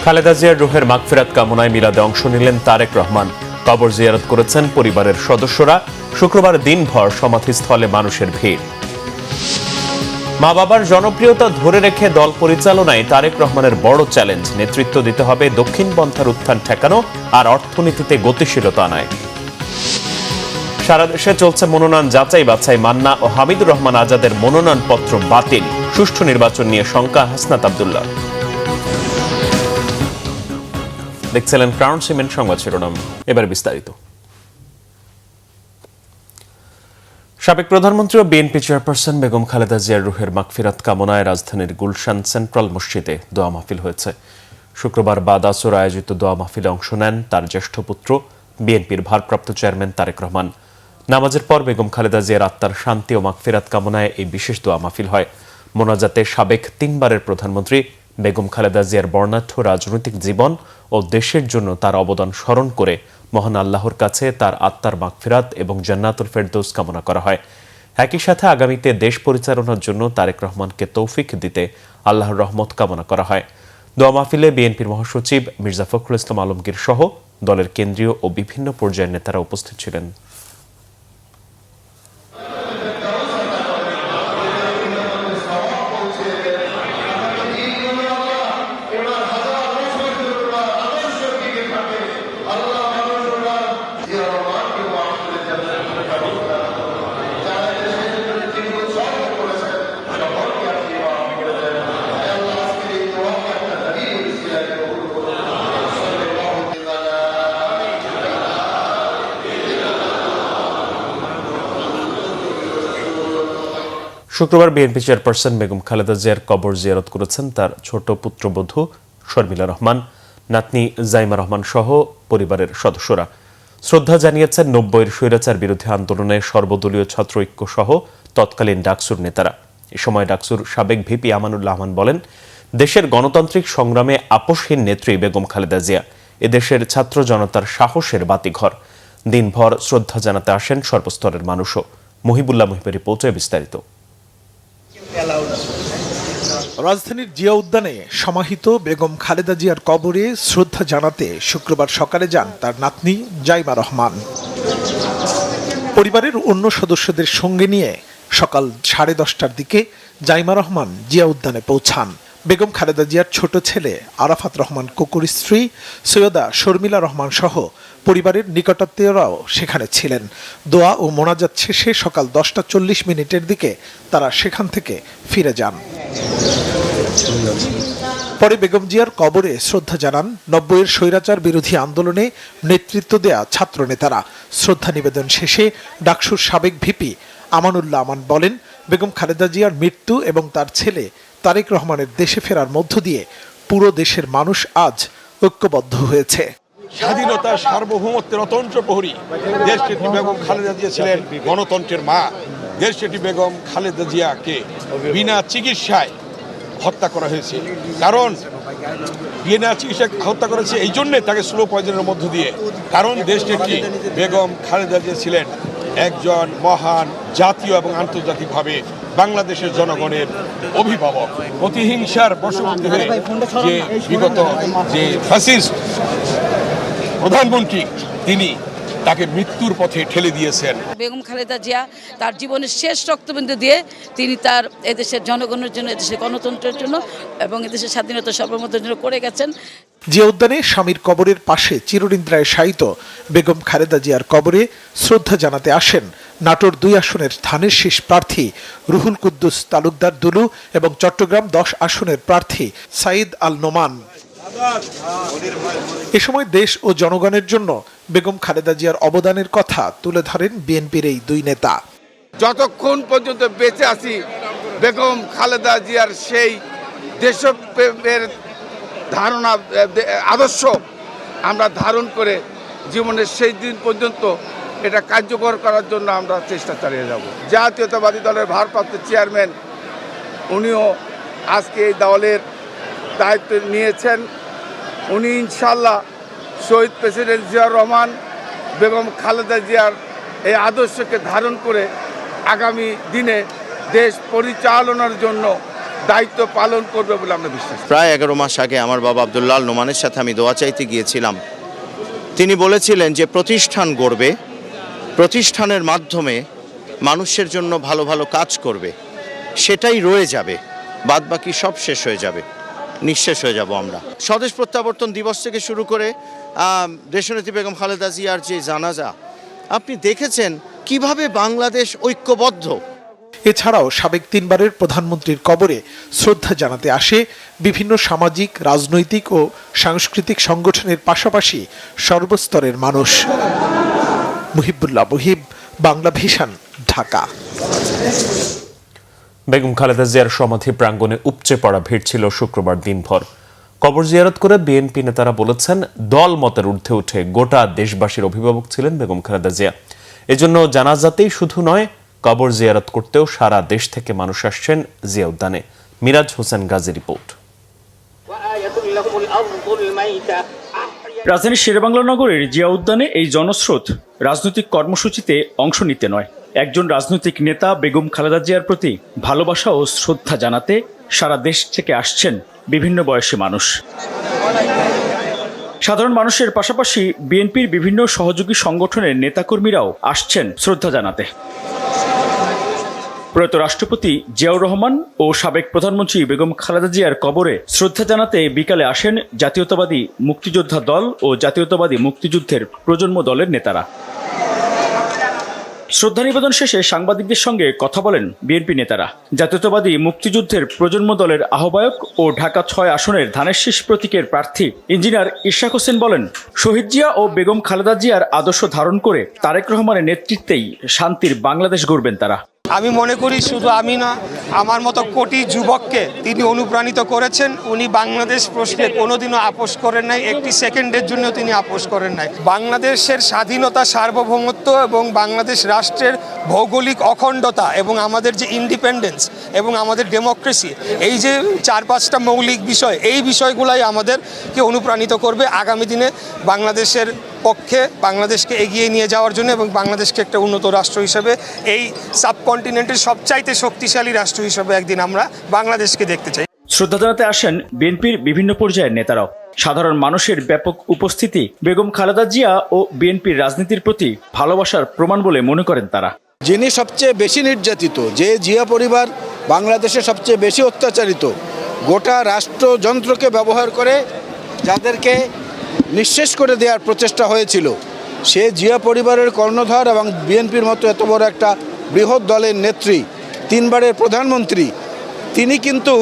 খালেদা জিয়ার রুহের মাগফিরাত কামনায় মিলাদে অংশ নিলেন তারেক রহমান। কবর জিয়ারত করেছেন পরিবারের সদস্যরা। শুক্রবার দিনভর সমাধিস্থলে মানুষের ভিড়। মা বাবার জনপ্রিয়তা ধরে রেখে দল পরিচালনায় তারেক রহমানের বড় চ্যালেঞ্জ। নেতৃত্ব দিতে হবে দক্ষিণপন্থার উত্থান ঠেকানো আর অর্থনীতিতে গতিশীলতা আনায়। সারা দেশে চলছে মনোনয়ন যাচাই বাছাই। মান্না ও হামিদুর রহমান আজাদের মনোনয়নপত্র বাতিল। সুষ্ঠু নির্বাচন নিয়ে শঙ্কা হাসনাত আব্দুল্লাহ। দেখছিলেন ক্রাউন সিমেন্ট সংবাদ শিরোনাম, এবার বিস্তারিত। সাবেক প্রধানমন্ত্রী ও বিএনপি চেয়ারপারসন বেগম খালেদা জিয়ার রুহের মাগফিরাত কামনায় রাজধানীর গুলশান সেন্ট্রাল মসজিদে দোয়া মাহফিল হয়েছে। শুক্রবার বাদ আসর আয়োজিত দোয়া মাহফিলে অংশ নেন তার জ্যেষ্ঠ পুত্র বিএনপির ভারপ্রাপ্ত চেয়ারম্যান তারেক রহমান। নামাজের পর বেগম খালেদা জিয়ার আত্মার শান্তি ও মাগফিরাত কামনায় এই বিশেষ দোয়া মাহফিল হয়। মোনাজাতে সাবেক 3 বারের প্রধানমন্ত্রী বেগম খালেদা জিয়ার বর্ণাঢ্য রাজনৈতিক জীবন ও দেশের জন্য তার অবদান স্মরণ করে মহান আল্লাহর কাছে তার আত্মার মাগফিরাত এবং জান্নাতুল ফেরদৌস কামনা করা হয়। একই সাথে আগামীতে দেশ পরিচালনার জন্য তারেক রহমানকে তৌফিক দিতে আল্লাহর রহমত কামনা করা হয়। দোয়া মাহফিলে বিএনপির মহাসচিব মির্জা ফখরুল ইসলাম আলমগীর সহ দলের কেন্দ্রীয় ও বিভিন্ন পর্যায়ের নেতারা উপস্থিত ছিলেন। শুক্রবার বিএনপি চেয়ারপারসন বেগম খালেদা জিয়ার কবর জিয়ারত করেছেন তার ছোট পুত্রবধূ শর্মিলা রহমান, নাতনি জাইমা রহমান সহ পরিবারের সদস্যরা। শ্রদ্ধা জানিয়েছেন 90-এর স্বৈরাচার বিরোধী আন্দোলনের সর্বদলীয় ছাত্র ঐক্য সহ তৎকালীন ডাকসুর নেতারা। এ সময় ডাকসুর সাবেক ভিপি আমানুল্লাহ রহমান বলেন, দেশের গণতান্ত্রিক সংগ্রামে আপোষহীন নেত্রী বেগম খালেদা জিয়া এদেশের ছাত্র জনতার সাহসের বাতিঘর। দিনভর শ্রদ্ধা জানাতে আসেন সর্বস্তরের মানুষও। মহিবুল্লাহ মহিবের রিপোর্টে বিস্তারিত। রাজধানীর জিয়া উদ্যানে সমাহিত বেগম খালেদা জিয়ার কবরে শ্রদ্ধা জানাতে শুক্রবার সকালে যান তার নাতনি জাইমা রহমান। পরিবারের অন্য সদস্যদের সঙ্গে নিয়ে সকাল 10:30টার দিকে জাইমা রহমান জিয়া উদ্যানে পৌঁছান। বেগম খালেদা জিয়ার ছোট ছেলে আরাফাত রহমান কুকুর স্ত্রী সৈয়দা শর্মিলা রহমান সহ পরিবারের নিকটাত্মীয়রাও সেখানে ছিলেন। দোয়া ও মোনাজাত শেষে সকাল 10:40 দিকে তারা সেখান থেকে ফিরে যান। পরে বেগম জিয়ার কবরে শ্রদ্ধা জানান 90-এর স্বৈরাচার বিরোধী আন্দোলনে নেতৃত্ব দেয়া ছাত্র নেতারা। শ্রদ্ধা নিবেদন শেষে ডাকসুর সাবেক ভিপি আমানুল্লাহ আমান বলেন, বেগম খালেদা জিয়ার মৃত্যু এবং তার ছেলে তারেক রহমানের দেশে ফেরার মধ্য দিয়ে পুরো দেশের মানুষ আজ ঐক্যবদ্ধ হয়েছে। স্বাধীনতার সার্বভৌমত্বের অতন্ত্র প্রহরী দেশনেত্রী বেগম খালেদা জিয়া ছিলেন গণতন্ত্রের মা। দেশনেত্রী বেগম খালেদা জিয়াকে বিনা চিকিৎসায় হত্যা করা হয়েছে। কারণ বিনা চিকিৎসায় হত্যা করেছে এই জন্যে তাকে স্লো পয়জনের মধ্য দিয়ে। কারণ দেশনেত্রী বেগম খালেদা জিয়া ছিলেন একজন মহান জাতীয় এবং আন্তর্জাতিকভাবে বাংলাদেশের জনগণের অভিভাবক। প্রতিহিংসার বশবর্তী হয়ে যে বিগত যে ফ্যাসিস্ট প্রধানমন্ত্রী তিনি তাকে মৃত্যুর পথে ঠেলে দিয়েছেন। বেগম খালেদা জিয়া তার জীবনের শেষ রক্তবিন্দু দিয়ে তিনি তার এদেশের জনগণের জন্য, এদেশের গণতন্ত্রের জন্য এবং এদেশের স্বাধীনতা সার্বভৌমত্বের জন্য করে গেছেন। জিয়া উদ্যানে স্বামীর কবরের পাশে চিরনিদ্রায় শায়িত বেগম খালেদা জিয়ার কবরে শ্রদ্ধা জানাতে আসেন নাটোর 2 আসনের ধানের শীষ প্রার্থী রুহুল কুদ্দুস তালুকদার দুলু এবং চট্টগ্রাম 10 আসনের প্রার্থী সাইদ আল নোমান। এ সময় দেশ ও জনগণের জন্য বেগম খালেদা জিয়ার অবদানের কথা তুলে ধরেন বিএনপির এই 2 নেতা। যতক্ষণ পর্যন্ত বেঁচে আছি বেগম খালেদা জিয়ার সেই দেশপ্রেমের ধারণা আদর্শ আমরা ধারণ করে জীবনের শেষ দিন পর্যন্ত এটা কার্যকর করার জন্য আমরা চেষ্টা চালিয়ে যাব। জাতীয়তাবাদী দলের ভারপ্রাপ্ত চেয়ারম্যান উনিও আজকে এই দলের দায়িত্ব নিয়েছেন। উনি ইনশাল্লাহ শহীদ প্রেসিডেন্ট জিয়াউর রহমান বেগম খালেদা জিয়ার এই আদর্শকে ধারণ করে আগামী দিনে দেশ পরিচালনার জন্য দায়িত্ব পালন করবে বলে আমরা বিশ্বাস করি। প্রায় 11 মাস আগে আমার বাবা আব্দুল্লাহ আল নোমানের সাথে আমি দোয়া চাইতে গিয়েছিলাম। তিনি বলেছিলেন যে প্রতিষ্ঠান গড়বে, প্রতিষ্ঠানের মাধ্যমে মানুষের জন্য ভালো ভালো কাজ করবে, সেটাই রয়ে যাবে, বাদবাকি সব শেষ হয়ে যাবে, নিঃশেষ হয়ে যাব আমরা। স্বদেশ প্রত্যাবর্তন দিবস থেকে শুরু করে দেশনেত্রী বেগম খালেদা জিয়ার যে জানাজা, আপনি দেখেছেন কিভাবে বাংলাদেশ ঐক্যবদ্ধ। এছাড়াও সাবেক 3 বারের প্রধানমন্ত্রীর কবরে শ্রদ্ধা জানাতে আসে বিভিন্ন সামাজিক, রাজনৈতিক ও সাংস্কৃতিক সংগঠনের পাশাপাশি সর্বস্তরের মানুষ। মুহিবুল্লাহ মুহিব, বাংলা ভিশন, ঢাকা। বেগম খালেদা জিয়ার সমাধি প্রাঙ্গণে উপচে পড়া ভিড় ছিল শুক্রবার দিনভর। কবর জিয়ারত করে বিএনপি নেতারা বলেছেন, দল মতের ঊর্ধ্বে উঠে গোটা দেশবাসীর অভিভাবক ছিলেন বেগম খালেদা জিয়া। এজন্য জানাজাতেই শুধু নয়, কবর জিয়ারত করতেও সারা দেশ থেকে মানুষ আসছেন জিয়া উদ্যানে। মিরাজ হোসেন গাজী রিপোর্ট। রাজধানীর শেরেবাংলা নগরের জিয়া উদ্যানে এই জনস্রোত রাজনৈতিক কর্মসূচিতে অংশ নিতে নয়, একজন রাজনৈতিক নেতা বেগম খালেদা জিয়ার প্রতি ভালোবাসা ও শ্রদ্ধা জানাতে সারা দেশ থেকে আসছেন বিভিন্ন বয়সী মানুষ। সাধারণ মানুষের পাশাপাশি বিএনপির বিভিন্ন সহযোগী সংগঠনের নেতাকর্মীরাও আসছেন শ্রদ্ধা জানাতে। প্রয়াত রাষ্ট্রপতি জিয়াউর রহমান ও সাবেক প্রধানমন্ত্রী বেগম খালেদা জিয়ার কবরে শ্রদ্ধা জানাতে বিকালে আসেন জাতীয়তাবাদী মুক্তিযোদ্ধা দল ও জাতীয়তাবাদী মুক্তিযুদ্ধের প্রজন্ম দলের নেতারা। শ্রদ্ধা নিবেদন শেষে সাংবাদিকদের সঙ্গে কথা বলেন বিএনপি নেতারা। জাতীয়তাবাদী মুক্তিযুদ্ধের প্রজন্ম দলের আহ্বায়ক ও ঢাকা 6 আসনের ধানের শীষ প্রতীকের প্রার্থী ইঞ্জিনিয়ার ইশরাক হোসেন বলেন, শহীদ জিয়া ও বেগম খালেদা জিয়ার আদর্শ ধারণ করে তারেক রহমানের নেতৃত্বেই শান্তির বাংলাদেশ গড়বেন তারা। আমি মনে করি শুধু আমি না, আমার মতো কোটি যুবককে তিনি অনুপ্রাণিত করেছেন। উনি বাংলাদেশ প্রশ্নে কোনোদিনও আপোষ করেন নাই, একটি সেকেন্ডের জন্য তিনি আপোষ করেন নাই। বাংলাদেশের স্বাধীনতা, সার্বভৌমত্ব এবং বাংলাদেশ রাষ্ট্রের ভৌগোলিক অখণ্ডতা এবং আমাদের যে ইন্ডিপেন্ডেন্স এবং আমাদের ডেমোক্রেসি, এই যে 4-5টা মৌলিক বিষয়, এই বিষয়গুলাই আমাদেরকে অনুপ্রাণিত করবে আগামী দিনে বাংলাদেশের পক্ষে, বাংলাদেশকে এগিয়ে নিয়ে যাওয়ার জন্য এবং বাংলাদেশকে একটা উন্নত রাষ্ট্র হিসেবে, এই সাবকন্টিনেন্টের সবচাইতে শক্তিশালী রাষ্ট্র হিসেবে একদিন আমরা বাংলাদেশকে দেখতে চাই। শ্রদ্ধা জানাতে আসেন বিএনপির বিভিন্ন পর্যায়ের নেতারাও। সাধারণ মানুষের ব্যাপক উপস্থিতি বেগম খালেদা জিয়া ও বিএনপির রাজনীতির প্রতি ভালোবাসার প্রমাণ বলে মনে করেন তারা। যিনি সবচেয়ে বেশি নির্যাতিত, যে জিয়া পরিবার বাংলাদেশে সবচেয়ে বেশি অত্যাচারিত, গোটা রাষ্ট্রযন্ত্রকে ব্যবহার করে যাদেরকে নিঃশেষ করে দেওয়ার প্রচেষ্টা হয়েছিল, সে জিয়া পরিবারের কর্ণধার এবং বিএনপির মতো এত বড় একটা বৃহৎ দলের নেত্রী, 3 বারের প্রধানমন্ত্রী, তিনি কিন্তু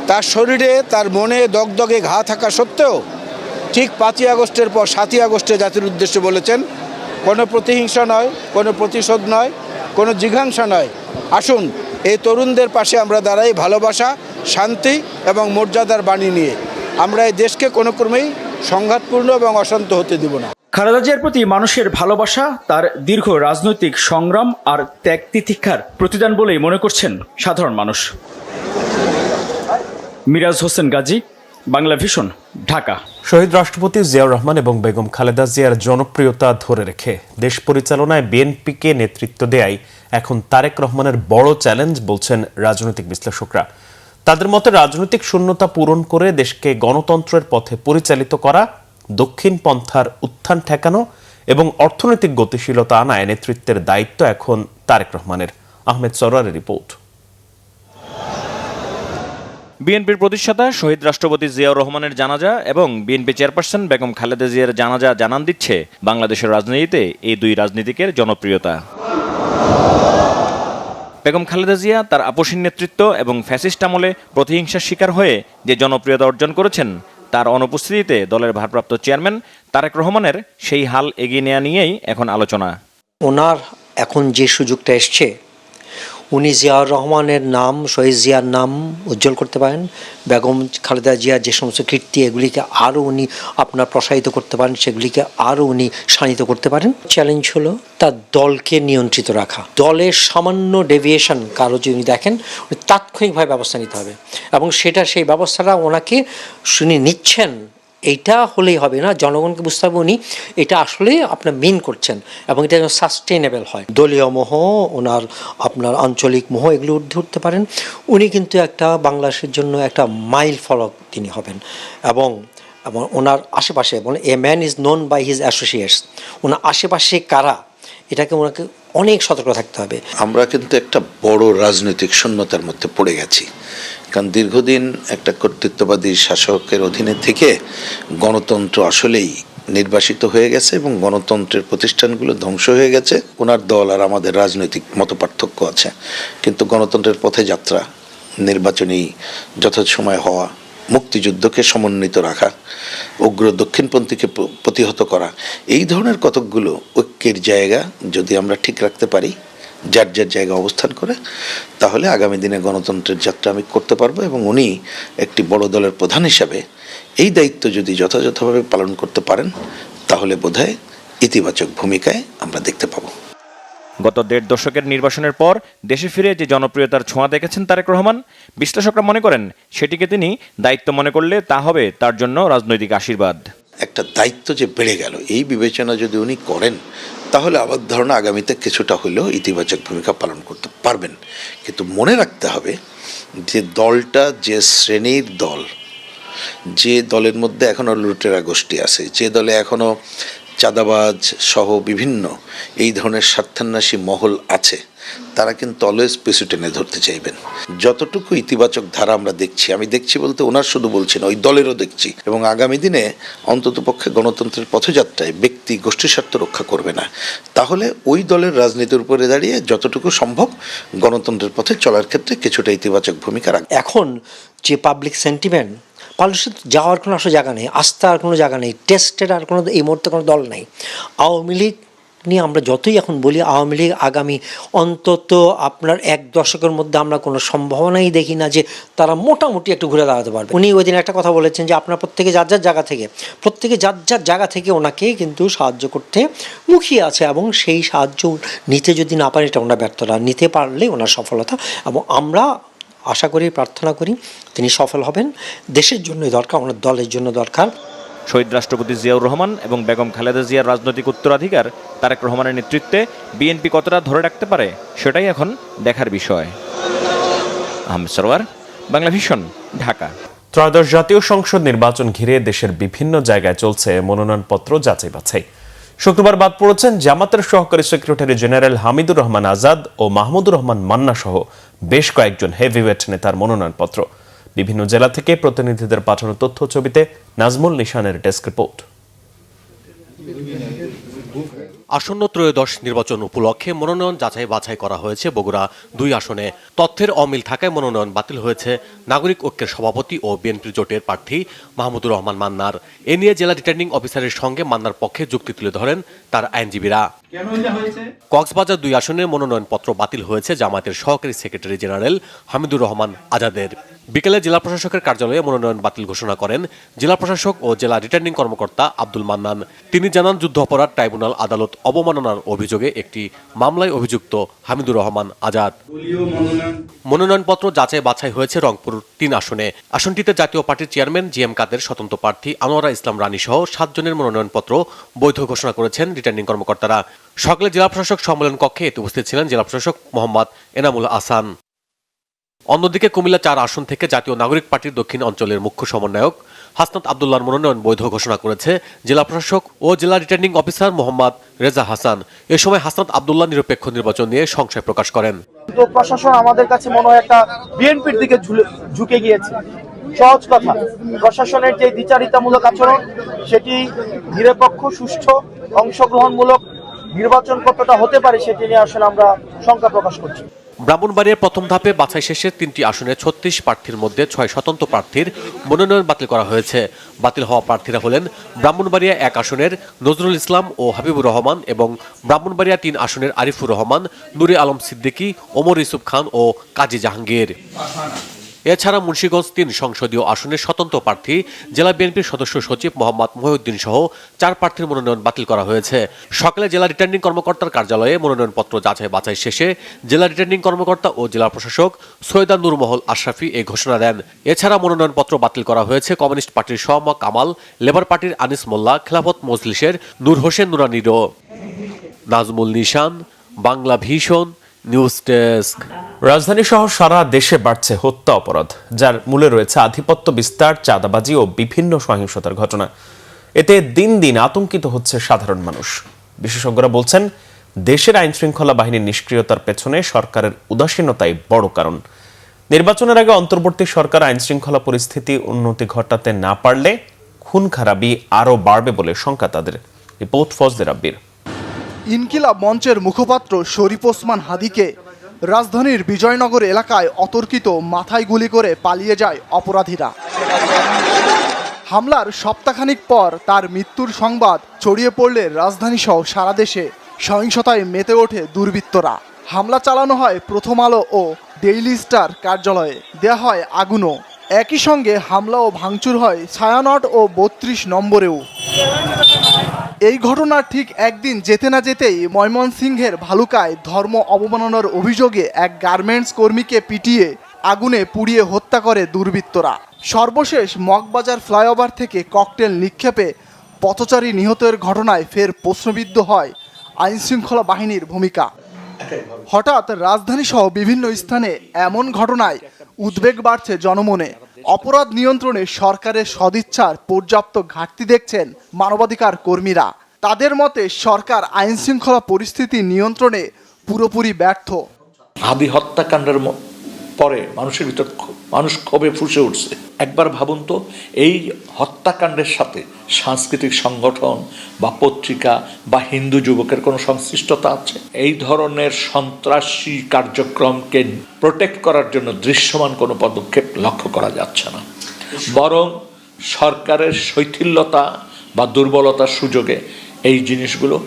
তার শরীরে, তার মনে দগদগে ঘা থাকা সত্ত্বেও ঠিক 5ই আগস্টের পর 7ই আগস্টে জাতির উদ্দেশ্যে বলেছেন, কোনো প্রতিহিংসা নয়, কোনো প্রতিশোধ নয়, কোনো জিঘাংসা নয়, আসুন এই তরুণদের পাশে আমরা দাঁড়াই ভালোবাসা, শান্তি এবং মর্যাদার বাণী নিয়ে। আমরা এই দেশকে কোনো ক্রমেই সংঘাতপূর্ণ এবং অশান্ত হতে দেব না। খালেদা জিয়ার প্রতি মানুষের ভালোবাসা তার দীর্ঘ রাজনৈতিক সংগ্রাম আর ত্যাগ তিতিক্ষার প্রতিদান বলেই মনে করছেন সাধারণ মানুষ। মিরাজ হোসেন গাজী, বাংলা ভিশন, ঢাকা। শহীদ রাষ্ট্রপতি জিয়াউর রহমান এবং বেগম খালেদা জিয়ার জনপ্রিয়তা ধরে রেখে দেশ পরিচালনায় বিএনপিকে নেতৃত্ব দেয়াই এখন তারেক রহমানের বড় চ্যালেঞ্জ বলছেন রাজনৈতিক বিশ্লেষকরা। তাদের মতে রাজনৈতিক শূন্যতা পূরণ করে দেশকে গণতন্ত্রের পথে পরিচালিত করা, দক্ষিণ পন্থার উত্থান ঠেকানো এবং অর্থনৈতিক গতিশীলতা আনায় নেতৃত্বের দায়িত্ব এখন তারেক রহমানের। আহমেদ সরোয়ারের রিপোর্ট। বিএনপির প্রতিষ্ঠাতা শহীদ রাষ্ট্রপতি জিয়াউর রহমানের জানাজা এবং বিএনপি চেয়ারপারসন বেগম খালেদা জিয়ার জানাজা জানান দিচ্ছে বাংলাদেশের রাজনীতিতে এই দুই রাজনীতিকের জনপ্রিয়তা। বেগম খালেদা জিয়া তার আপোষহীন নেতৃত্ব এবং ফ্যাসিস্ট আমলে প্রতিহিংসার শিকার হয়ে যে জনপ্রিয়তা অর্জন করেছেন, তার অনুপস্থিতিতে দলের ভারপ্রাপ্ত চেয়ারম্যান তারেক রহমানের সেই হাল এগিয়ে নেওয়া নিয়েই এখন আলোচনা। ওনার এখন যে সুযোগটা এসছে, উনি জিয়াউর রহমানের নাম, শহীদ জিয়ার নাম উজ্জ্বল করতে পারেন, বেগম খালেদা জিয়ার যে সমস্ত কীর্তি এগুলিকে আরও উনি আপনার প্রসারিত করতে পারেন, সেগুলিকে আরও উনি শানিত করতে পারেন। চ্যালেঞ্জ হলো তার দলকে নিয়ন্ত্রিত রাখা। দলের সামান্য ডেভিয়েশন কারো যদি দেখেন, তাৎক্ষণিকভাবে ব্যবস্থা নিতে হবে এবং সেই ব্যবস্থাটা ওনাকে শুনে নিচ্ছেন এইটা হলেই হবে না, জনগণকে বুঝতে হবে উনি এটা আসলে আপনার মেন করছেন এবং এটা যেন সাস্টেনেবল হয়। দলীয় মোহ, ওনার আপনার আঞ্চলিক মোহ এগুলো ঊর্ধ্বে উঠতে পারেন। উনি কিন্তু একটা বাংলাদেশের জন্য একটা মাইল ফলক তিনি হবেন এবং ওনার আশেপাশে a man is known by his associates, ওনার আশেপাশে কারা এটাকে ওনাকে অনেক সতর্ক থাকতে হবে। আমরা কিন্তু একটা বড় রাজনৈতিক শূন্যতার মধ্যে পড়ে গেছি, কারণ দীর্ঘদিন একটা কর্তৃত্ববাদী শাসকের অধীনে থেকে গণতন্ত্র আসলেই নির্বাসিত হয়ে গেছে এবং গণতন্ত্রের প্রতিষ্ঠানগুলো ধ্বংস হয়ে গেছে। ওনার দল আর আমাদের রাজনৈতিক মতপার্থক্য আছে, কিন্তু গণতন্ত্রের পথে যাত্রা, নির্বাচনী যথাযথ সময় হওয়া, মুক্তিযুদ্ধকে সমন্বিত রাখা, উগ্র দক্ষিণপন্থীকে প্রতিহত করা, এই ধরনের কতকগুলো ঐক্যের জায়গা যদি আমরা ঠিক রাখতে পারি যার যার জায়গা অবস্থান করে, তাহলে আগামী দিনে গণতন্ত্রের যাত্রা আমি করতে পারবো এবং উনি একটি বড় দলের প্রধান হিসাবে এই দায়িত্ব যদি যথাযথভাবে পালন করতে পারেন তাহলে বোধহয় ইতিবাচক ভূমিকায় আমরা দেখতে পাবো। গত ১.৫ দশকের নির্বাচনের পর দেশে ফিরে যে জনপ্রিয়তার ছোঁয়া দেখেছেন তারেক রহমান, বিশ্লেষকরা মনে করেন সেটিকে তিনি দায়িত্ব মনে করলে তা হবে তার জন্য রাজনৈতিক আশীর্বাদ। একটা দায়িত্ব যে বেড়ে গেল এই বিবেচনা যদি উনি করেন তাহলে আমার ধারণা আগামীতে কিছুটা হলেও ইতিবাচক ভূমিকা পালন করতে পারবেন। কিন্তু মনে রাখতে হবে যে দলটা যে শ্রেণীর দল, যে দলের মধ্যে এখনও লুটেরা গোষ্ঠী আছে, যে দলে এখনও চাঁদাবাজ সহ বিভিন্ন এই ধরনের স্বার্থান্বেষী মহল আছে, তারা কিন্তু অলওয়েজ পিছু টেনে ধরতে চাইবেন। যতটুকু ইতিবাচক ধারা আমরা দেখছি, আমি দেখছি বলতে ওনার শুধু বলছি না, ওই দলেরও দেখছি, এবং আগামী দিনে অন্ততপক্ষে গণতন্ত্রের পথযাত্রায় ব্যক্তি গোষ্ঠী স্বার্থ রক্ষা করবে না, তাহলে ওই দলের রাজনীতির উপরে দাঁড়িয়ে যতটুকু সম্ভব গণতন্ত্রের পথে চলার ক্ষেত্রে কিছুটা ইতিবাচক ভূমিকা রাখবে। এখন যে পাবলিক সেন্টিমেন্ট, মানুষের যাওয়ার কোনো আসলে জায়গা নেই, আস্থার কোনো জায়গা নেই, টেস্টের আর কোনো এই মুহূর্তে কোনো দল নেই। আওয়ামী লীগ নিয়ে আমরা যতই এখন বলি, আওয়ামী লীগ আগামী অন্তত আপনার ১ দশকের মধ্যে আমরা কোনো সম্ভাবনাই দেখি না যে তারা মোটামুটি একটু ঘুরে দাঁড়াতে পারবে। উনি ওই দিন একটা কথা বলেছেন যে আপনার প্রত্যেকে যার যার জায়গা থেকে ওনাকে কিন্তু সাহায্য করতে মুখিয়ে আছে এবং সেই সাহায্য নিতে যদি না পারে এটা ওনার ব্যর্থতা, নিতে পারলে ওনার সফলতা, এবং আমরা আশা করি, প্রার্থনা করি তিনি সফল হবেন। দেশের জন্যই দরকার, ওনার দলের জন্য দরকার। শহীদ রাষ্ট্রপতি জিয়াউর রহমান এবং বেগম খালেদা জিয়ার রাজনৈতিক উত্তরাধিকার তারেক রহমানের নেতৃত্বে বিএনপি কতটা ধরে রাখতে পারে সেটাই এখন দেখার বিষয়। আহমেদ সরওয়ার, বাংলা ভিশন, ঢাকা। ত্রয়োদশ জাতীয় সংসদ নির্বাচন ঘিরে দেশের বিভিন্ন জায়গায় চলছে মনোনয়নপত্র যাচাই বাছাই। শুক্রবার বাদ পড়েছেন জামাতের সহকারী সেক্রেটারি জেনারেল হামিদুর রহমান আজাদ ও মাহমুদুর রহমান মান্না সহ বেশ কয়েকজন হেভিওয়েট নেতার মনোনয়নপত্র। বিভিন্ন জেলা থেকে প্রতিনিধিদের পাঠানো তথ্য ছবিতে নাজমুল নিশানের ডেস্ক রিপোর্ট। আসন্ন ত্রয়োদশ নির্বাচন উপলক্ষে মনোনয়ন যাচাই বাছাই করা হয়েছে বগুড়া ২ আসনে। তথ্যের অমিল থাকায় মনোনয়ন বাতিল হয়েছে নাগরিক ঐক্যের সভাপতি ও বিএনপির জোটের প্রার্থী মাহমুদুর রহমান মান্নার। এ নিয়ে জেলা রিটার্নিং অফিসারের সঙ্গে মান্নার পক্ষে যুক্তি তুলে ধরেন তার আইনজীবীরা। কক্সবাজার ২ আসনে মনোনয়নপত্র বাতিল হয়েছে জামায়াতের সহকারী সেক্রেটারি জেনারেল হামিদুর রহমান আজাদের। বিকেলে জেলা প্রশাসকের কার্যালয়ে মনোনয়ন বাতিল ঘোষণা করেন জেলা প্রশাসক ও জেলা রিটার্নিং কর্মকর্তা আব্দুল মান্নান। তিনি জানান, যুদ্ধ অপরাধ ট্রাইব্যুনাল আদালত অবমাননার অভিযোগে একটি মামলায় অভিযুক্ত হামিদুর রহমান আজাদ। মনোনয়নপত্র যাচাই বাছাই হয়েছে রংপুর ৩ আসনে। আসনটিতে জাতীয় পার্টির চেয়ারম্যান জিএম কাদের, স্বতন্ত্র প্রার্থী আনোয়ারা ইসলাম রানী সহ ৭ জনের মনোনয়নপত্র বৈধ ঘোষণা করেছেন রিটার্নিং কর্মকর্তারা। সকালে জেলা প্রশাসক সম্মেলন কক্ষে এতে উপস্থিত ছিলেন জেলা প্রশাসক মোহাম্মদ এনামুল আহসান। অন্যদিকে কুমিল্লা ৪ আসন থেকে জাতীয় নাগরিক পার্টির দক্ষিণ অঞ্চলের মুখ্য সমন্বয়ক হাসনাত আব্দুল্লাহর মনোনয়ন বৈধ ঘোষণা করেছে জেলা প্রশাসক ও জেলা রিটার্নিং অফিসার মোহাম্মদ রেজা হাসান। এ সময় হাসনাত আব্দুল্লাহ নিরপেক্ষ নির্বাচন নিয়ে সংশয় প্রকাশ করেন। তো প্রশাসন আমাদের কাছে মনে হয় একটা বিএনপির দিকে ঝুঁকে গিয়েছে। সহজ কথা, প্রশাসনের যে দ্বিচারিতামূলক আচরণ সেটি নিরপেক্ষ, সুষ্ঠু, অংশগ্রহণমূলক নির্বাচন কতটা হতে পারে সেটি নিয়ে আসলে আমরা শঙ্কা প্রকাশ করছি। ব্রাহ্মণবাড়িয়ার প্রথম ধাপে বাছাই শেষে ৩টি আসনে ৩৬ প্রার্থীর মধ্যে ৬ স্বতন্ত্র প্রার্থীর মনোনয়ন বাতিল করা হয়েছে। বাতিল হওয়া প্রার্থীরা হলেন ব্রাহ্মণবাড়িয়া ১ আসনের নজরুল ইসলাম ও হাবিবুর রহমান এবং ব্রাহ্মণবাড়িয়া ৩ আসনের আরিফুর রহমান, নুরে আলম সিদ্দিকী, ওমর ইউসুফ খান ও কাজী জাহাঙ্গীর। এছাড়া মুন্সিগঞ্জ ৩ সংসদীয় আসনের স্বতন্ত্র প্রার্থী জেলা বিএনপির সদস্য সচিব মোহাম্মদ মহিউদ্দিন সহ 4 প্রার্থীর মনোনয়ন বাতিল করা হয়েছে। সকালে জেলা রিটার্নিং কর্মকর্তার কার্যালয়ে মনোনয়নপত্র যাচাই বাছাই শেষে জেলা রিটার্নিং কর্মকর্তা ও জেলা প্রশাসক সৈয়দা নূর মহল আশরাফি এই ঘোষণা দেন। এছাড়া মনোনয়নপত্র বাতিল করা হয়েছে কমিউনিস্ট পার্টির সোহামা কামাল, লেবার পার্টির আনিস মোল্লা, খেলাফত মজলিসের নূর হোসেন নুরানিরও। নাজমুল নিশান, বাংলা ভিশন, নিউজ ডেস্ক। রাজধানী সহ সারা দেশে বাড়ছে হত্যা অপরাধ, যার মূলে রয়েছে আধিপত্য বিস্তার, চাঁদাবাজি ও বিভিন্ন সহিংসতার ঘটনা। এতে দিন দিন আতঙ্কিত হচ্ছে সাধারণ মানুষ। বিশেষজ্ঞরা বলছেন, দেশের আইন শৃঙ্খলা বাহিনীর নিষ্ক্রিয়তার পেছনে সরকারের উদাসীনতাই বড় কারণ। নির্বাচনের আগে অন্তর্বর্তী সরকার আইন শৃঙ্খলা পরিস্থিতি উন্নতি ঘটাতে না পারলে খুন খারাপি আরও বাড়বে বলে শঙ্কা তাদের। রিপোর্ট ফজলে রাব্বির। ইনকিলাব মঞ্চের মুখপাত্র শরীফ ওসমান হাদিকে রাজধানীর বিজয়নগর এলাকায় অতর্কিত মাথায় গুলি করে পালিয়ে যায় অপরাধীরা। হামলার সপ্তাহখানিক পর তার মৃত্যুর সংবাদ ছড়িয়ে পড়লে রাজধানী সহ সারা দেশে সহিংসতায় মেতে ওঠে দুর্বৃত্তরা। হামলা চালানো হয় প্রথম আলো ও ডেইলি স্টার কার্যালয়ে, দেয়া হয় আগুনও। একই সঙ্গে হামলা ও ভাঙচুর হয় ছায়ানট ও ৩২ নম্বরেও। এই ঘটনার ঠিক একদিন যেতে না যেতেই ময়মনসিংহের ভালুকায় ধর্ম অবমাননার অভিযোগে এক গার্মেন্টস কর্মীকে পিটিয়ে আগুনে পুড়িয়ে হত্যা করে দুর্বৃত্তরা। সর্বশেষ মগবাজার ফ্লাইওভার থেকে ককটেল নিক্ষেপে পথচারী নিহতের ঘটনায় ফের প্রশ্নবিদ্ধ হয় আইনশৃঙ্খলা বাহিনীর ভূমিকা। হঠাৎ রাজধানী সহ বিভিন্ন স্থানে এমন ঘটনায় উদ্বেগ বাড়ছে জনমনে। অপরাধ নিয়ন্ত্রণে সরকারের সদিচ্ছার পর্যাপ্ত ঘাটতি দেখছেন মানবাধিকার কর্মীরা। তাদের মতে সরকার আইন শৃঙ্খলা পরিস্থিতি নিয়ন্ত্রণে পুরোপুরি ব্যর্থ। হাদি হত্যাকাণ্ডের পরে মানুষের ভিতর মানুষ ক্ষোভে ফুঁসে উঠছে। একবার ভাবুন তো, এই হত্যাকাণ্ডের সাথে সাংস্কৃতিক সংগঠন বা পত্রিকা বা হিন্দু যুবকের কোনো সংশ্লিষ্টতা আছে? এই ধরনের সন্ত্রাসী কার্যক্রমকে প্রোটেক্ট করার জন্য দৃশ্যমান কোনো পদক্ষেপ লক্ষ্য করা যাচ্ছে না, বরং সরকারের শৈথিল্যতা বা দুর্বলতার সুযোগে এই জিনিসগুলো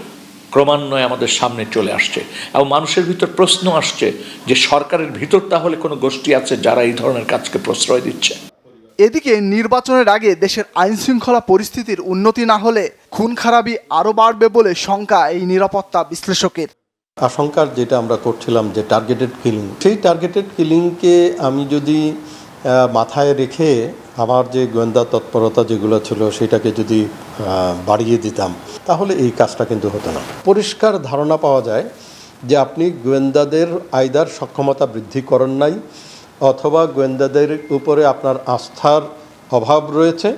ক্রমান্বয়ে আমাদের সামনে চলে আসছে এবং মানুষের ভিতর প্রশ্ন আসছে যে সরকারের ভিতর তাহলে কোনো গোষ্ঠী আছে যারা এই ধরনের কাজকে প্রশ্রয় দিচ্ছে। এদিকে নির্বাচনের আগে দেশের আইন শৃঙ্খলা পরিস্থিতির উন্নতি না হলে খুন খারাপি আরও বাড়বে বলে শঙ্কা এই নিরাপত্তা বিশ্লেষকের। আশঙ্কার যেটা আমরা করছিলাম যে টার্গেটেড কিলিং, সেই টার্গেটেড কিলিংকে আমি যদি মাথায় রেখে আমার যে গোয়েন্দা তৎপরতা যেগুলো ছিল সেটাকে যদি বাড়িয়ে দিতাম তাহলে এই কাজটা কিন্তু হতো না। পরিষ্কার ধারণা পাওয়া যায় যে আপনি গোয়েন্দাদের আইদার সক্ষমতা বৃদ্ধি করেন নাই, অথবা গোয়েন্দাদের উপরে আপনার আস্থার অভাব রয়েছে,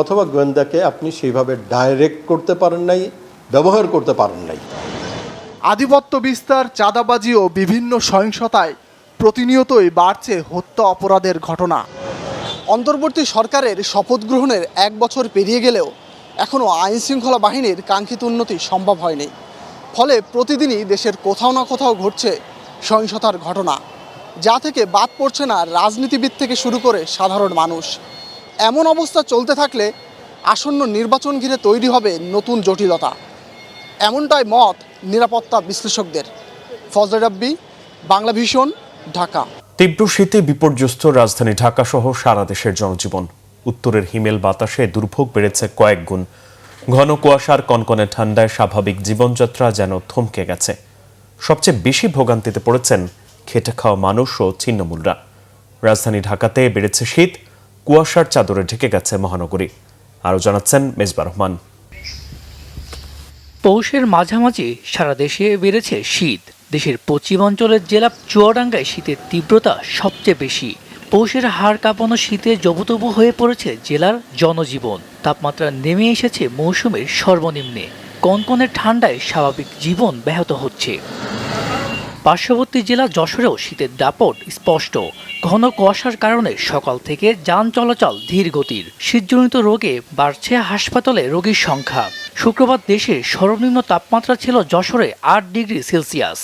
অথবা গোয়েন্দাকে আপনি সেইভাবে ডাইরেক্ট করতে পারেন নাই, ব্যবহার করতে পারেন নাই। আধিপত্য বিস্তার, চাঁদাবাজি ও বিভিন্ন সহিংসতায় প্রতিনিয়তই বাড়ছে হত্যা অপরাধের ঘটনা। অন্তর্বর্তী সরকারের শপথ গ্রহণের 1 বছর পেরিয়ে গেলেও এখনও আইন শৃঙ্খলা বাহিনীর কাঙ্ক্ষিত উন্নতি সম্ভব হয়নি। ফলে প্রতিদিনই দেশের কোথাও না কোথাও ঘটছে সহিংসতার ঘটনা, যা থেকে বাদ পড়ছে না রাজনীতিবিদ থেকে শুরু করে সাধারণ মানুষ। এমন অবস্থা চলতে থাকলে আসন্ন নির্বাচন ঘিরে তৈরি হবে নতুন জটিলতা, এমনটাই মত নিরাপত্তা বিশ্লেষকদের। ফজলে রাব্বি, বাংলা ভিশন, ঢাকা। তীব্র শীতে বিপর্যস্ত রাজধানী ঢাকা সহ সারা দেশের জনজীবন। উত্তরের হিমেল বাতাসে দুর্ভোগ বেড়েছে কয়েক গুণ। ঘন কুয়াশার কনকনে ঠান্ডায় স্বাভাবিক জীবনযাত্রা যেন থমকে গেছে। সবচেয়ে বেশি ভোগান্তিতে পড়েছেন খেটে খাওয়া মানুষ ও ছিন্নমূলরা। রাজধানী ঢাকাতে বেড়েছে শীত, কুয়াশার চাদরে ঢেকে গেছে মহানগরী। আরও জানাচ্ছেন মেজবা রহমান। পৌষের মাঝামাঝি সারা দেশে বেড়েছে শীত। দেশের পশ্চিমাঞ্চলের জেলা চুয়াডাঙ্গায় শীতের তীব্রতা সবচেয়ে বেশি। পৌষের হাড় কাঁপানো শীতে জবুতবু হয়ে পড়েছে জেলার জনজীবন। তাপমাত্রা নেমে এসেছে মৌসুমের সর্বনিম্নে। কনকনে ঠান্ডায় স্বাভাবিক জীবন ব্যাহত হচ্ছে। পার্শ্ববর্তী জেলা যশোরেও শীতের দাপট স্পষ্ট। ঘন কুয়াশার কারণে সকাল থেকে যান চলাচল ধীর গতির। শীতজনিত রোগে বাড়ছে হাসপাতালে রোগীর সংখ্যা। শুক্রবার দেশের সর্বনিম্ন তাপমাত্রা ছিল যশোরে 8 ডিগ্রি সেলসিয়াস।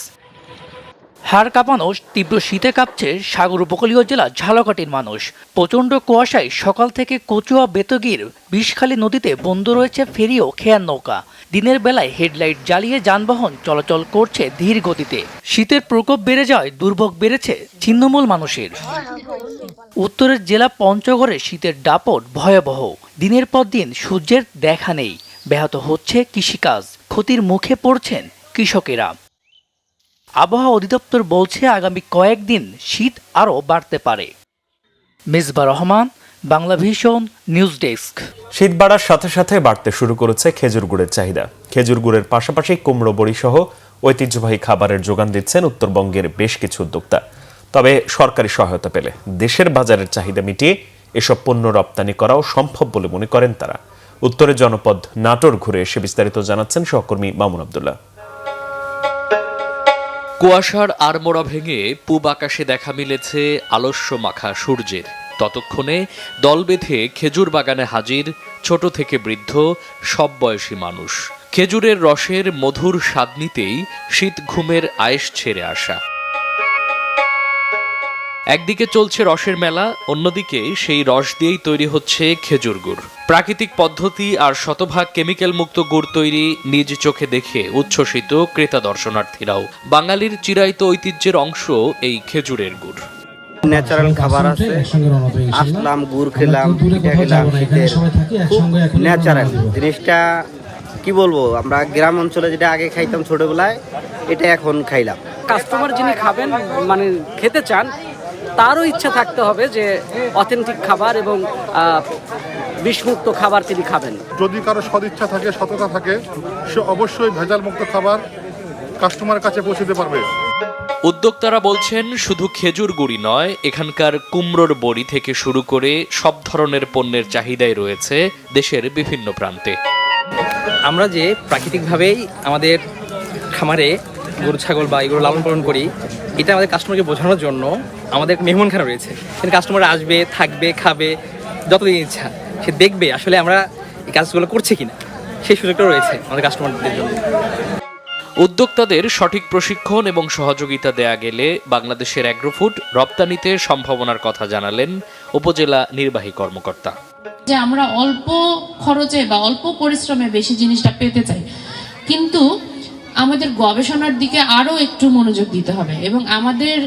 হাড় কাঁপানো তীব্র শীতে কাঁপছে সাগর উপকূলীয় জেলা ঝালকাঠির মানুষ। প্রচণ্ড কুয়াশায় সকাল থেকে কচুয়া বেতগির বিষখালী নদীতে বন্ধ রয়েছে ফেরি ও খেয়ার নৌকা। দিনের বেলায় হেডলাইট জ্বালিয়ে যানবাহন চলাচল করছে ধীর গতিতে। শীতের প্রকোপ বেড়ে যাওয়ায় দুর্ভোগ বেড়েছে ছিন্নমূল মানুষের। উত্তরের জেলা পঞ্চগড়ে শীতের দাপট ভয়াবহ। দিনের পর দিন সূর্যের দেখা নেই, ব্যাহত হচ্ছে কৃষিকাজ, ক্ষতির মুখে পড়ছেন কৃষকেরা। আবহাওয়া অধিদপ্তর বলছে আগামী কয়েকদিন শীত আরও বাড়তে পারে। Misba Rahman, Bangla vision, news desk. শীত বাড়ার সাথে সাথে বাড়তে শুরু করেছে খেজুর গুড়ের চাহিদা। খেজুর গুড়ের পাশাপাশি কুমড়ো বড়ি সহ ঐতিহ্যবাহী খাবারের যোগান দিচ্ছেন উত্তরবঙ্গের বেশ কিছু উদ্যোক্তা। তবে সরকারি সহায়তা পেলে দেশের বাজারের চাহিদা মিটিয়ে এসব পণ্য রপ্তানি করাও সম্ভব বলে মনে করেন তারা। উত্তরের জনপদ নাটোর ঘুরে এসে বিস্তারিত জানাচ্ছেন সহকর্মী মামুন আব্দুল্লাহ। কুয়াশার আড়মোড়া ভেঙে পূব আকাশে দেখা মিলেছে আলস্য মাখা সূর্যের। ততক্ষণে দল বেঁধে খেজুর বাগানে হাজির ছোট থেকে বৃদ্ধ সব বয়সী মানুষ। খেজুরের রসের মধুর স্বাদ নিতেই শীত ঘুমের আয়েশ ছেড়ে আসা। একদিকে চলছে রসের মেলা, অন্যদিকে সেই রস দিয়েই তৈরি হচ্ছে খেজুর গুড়। প্রাকৃতিক পদ্ধতি আর শতভাগ কেমিক্যাল মুক্ত গুড় তৈরি নিজ চোখে দেখে উচ্ছ্বসিত ক্রেতা দর্শনার্থীরাও। বাঙালির চিরায়ত ঐতিহ্যের অংশ এই খেজুরের গুড়। ন্যাচারাল খাবার আছে, আসলাম গুড় খেলাম, পিঠা খেলাম, খুব ন্যাচারাল জিনিসটা। কি বলবো, আমরা গ্রাম অঞ্চলে যেটা আগে খাইতাম ছোটবেলায়, এটা এখন খাইলাম। কাস্টমার যিনি খাবেন, মানে খেতে চান, তারও ইচ্ছা থাকতে হবে যে অথেন্টিক খাবার এবং বিষমুক্ত খাবার তিনি খাবেন। যদি কারো সদিচ্ছা থাকে, সততা থাকে, সে অবশ্যই ভেজাল মুক্ত খাবার কাস্টমারের কাছে পৌঁছে দিতে পারবে। উদ্যোক্তারা বলছেন শুধু খেজুর গুড়ি নয়, এখানকার কুমড়োর বড়ি থেকে শুরু করে সব ধরনের পণ্যের চাহিদাই রয়েছে দেশের বিভিন্ন প্রান্তে। আমরা যে প্রাকৃতিকভাবেই আমাদের খামারে গরু ছাগল বা এগুলো লালন পালন করি, এটা আমাদের কাস্টমারকে বোঝানোর জন্য আমাদের মেহমানখানা রয়েছে। সেখানে কাস্টমার আসবে, থাকবে, খাবে, যতদিন ইচ্ছা সে দেখবে আসলে আমরা এই কাজগুলো করছি কিনা, সেই সুযোগটা রয়েছে আমাদের কাস্টমারদের জন্য। উদ্যোক্তাদের সঠিক প্রশিক্ষণ এবং সহযোগিতা দেয়া গেলে বাংলাদেশের অ্যাগ্রোফুড রপ্তানিতে সম্ভাবনার কথা জানালেন উপজেলা নির্বাহী কর্মকর্তা। যে আমরা অল্প খরচে বা অল্প পরিশ্রমে বেশি জিনিসটা পেতে চাই, কিন্তু আমাদের গবেষণার দিকে আরো একটু মনোযোগ দিতে হবে এবং আমাদের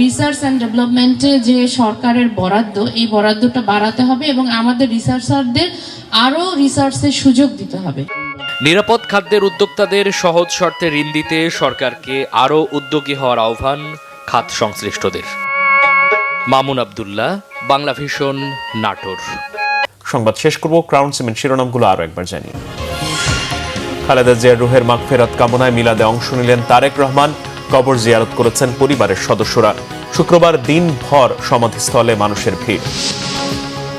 রিসার্চ অ্যান্ড ডেভেলপমেন্টে যে সরকারের বরাদ্দ, এই বরাদ্দটা বাড়াতে হবে এবং আমাদের রিসার্চারদের আরো রিসার্চের সুযোগ দিতে হবে। নিরাপদ খাদ্যের উদ্যোক্তাদের সহজ শর্তে ঋণ দিতে সরকারকে আরো উদ্যোগী হওয়ার আহ্বান খাত সংশ্লিষ্টদের। মামুন আব্দুল্লাহ, বাংলা ভিশন, নাটোর। সংবাদ শেষ করব ক্রাউন সিমেন্ট শিরোনামগুলো আরো একবার জানি। খালেদা জিয়ার রুহের মাগফিরাত কামনায় মিলাদে অংশ নিলেন তারেক রহমান। কবর জিয়ারত করেছেন পরিবারের সদস্যরা। শুক্রবার দিনভর সমাধিস্থলে মানুষের ভিড়।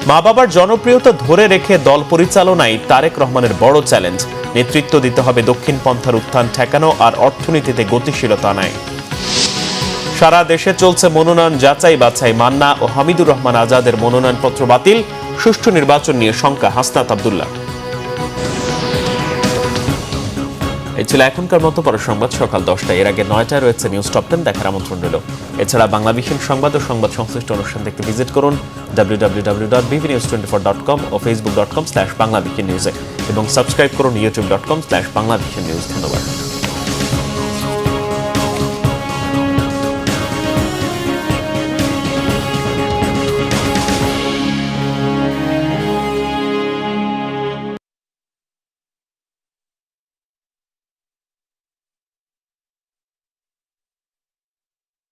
মা বাবার জনপ্রিয়তা ধরে রেখে দল পরিচালনায় তারেক রহমানের বড় চ্যালেঞ্জ। নেতৃত্ব দিতে হবে দক্ষিণ পন্থার উত্থান ঠেকানো আর অর্থনীতিতে গতিশীলতা আনায়। সারা দেশে চলছে মনোনয়ন যাচাই বাছাই। মান্না ও হামিদুর রহমান আজাদের মনোনয়নপত্র বাতিল। সুষ্ঠু নির্বাচন নিয়ে শঙ্কা হাসনাত আব্দুল্লাহ। এই ছিল এখনকার মতো। পরের সংবাদ সকাল 10টায়। এর আগে 9টায় রয়েছে নিউজ টপ 10 দেখার আমন্ত্রণ রইল। এছাড়া বাংলা ভিশন সংবাদ ও সংবাদ সংশ্লিষ্ট অনুষ্ঠান দেখতে ভিজিট করুন www.bvnews24.com ও facebook.com/banglavishnnews এবং সাবস্ক্রাইব করুন youtube.com/banglavishnnews। ধন্যবাদ।